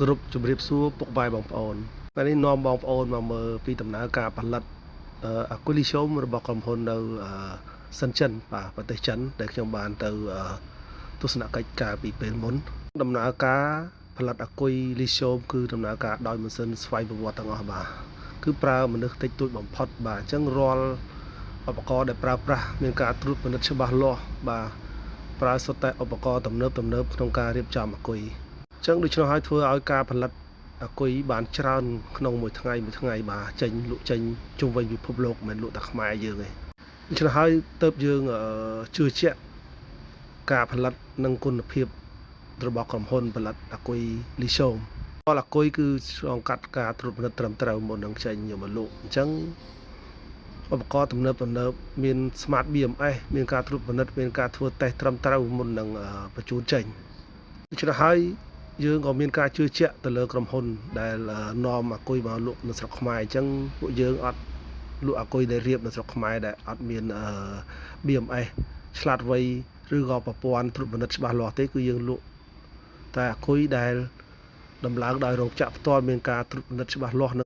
គ្រប់ជំរាបសួរពុកម៉ែបងប្អូនពេលនេះនាំបងប្អូនមកមើលពីដំណើរការផលិតអាគុយលីសូមរបស់ក្រុមហ៊ុននៅសិនចិនបាទប្រទេសចិនដែលខ្ញុំបានទៅទស្សនកិច្ចកាលពីពេលមុនដំណើរការផលិតអាគុយលីសូមគឺដំណើរការដោយម៉ាស៊ីនស្វ័យប្រវត្តិទាំងអស់បាទគឺប្រើមនុស្សតិចតួចបំផុតបាទអញ្ចឹងរាល់ឧបករណ៍ដែលប្រើប្រាស់មានការត្រួតពិនិត្យច្បាស់លាស់បាទប្រើសុទ្ធតែឧបករណ៍ទំនើបក្នុងការរៀបចំអាគុយអញ្ចឹងដូច្នោះហើយធ្វើឲ្យការផលិតអាគុយបានច្រើនក្នុងមួយថ្ងៃបាទចេញលក់ចេញជុំវិញពិភពលោកមិនមែនលក់តែខ្មែរយើងទេដូច្នោះហើយទើបយើងជឿជាក់ការផលិតនិងគុណភាពរបស់ក្រុមហ៊ុនផលិតអាគុយលីសូមរាល់អាគុយគឺឆ្លងកាត់ការត្រួតពិនិត្យត្រឹមត្រូវមុននឹងចេញយកមកលក់អញ្ចឹងឧបករណ៍ទំនើបមាន Smart BMS មានការត្រួតពិនិត្យមានការធ្វើតេស្តត្រឹមត្រូវមុននឹងបញ្ជូនចេញដូច្នេះហើយយើងក៏មានការជឿជាក់ទៅលើក្រុមហ៊ុនដែលនាំអាគុយមកលក់នៅស្រុកខ្មែរអញ្ចឹងពួកយើងអត់លក់អាគុយដែលរៀបនៅស្រុកខ្មែរដែលអត់មាន BMS ឆ្លាតវៃឬក៏ប្រព័ន្ធត្រួតពិនិត្យច្បាស់លាស់ទេគឺយើងលក់តែអាគុយដែលដំឡើងដោយរោងចក្រផ្ទាល់មានការត្រួតពិនិត្យច្បាស់លាស់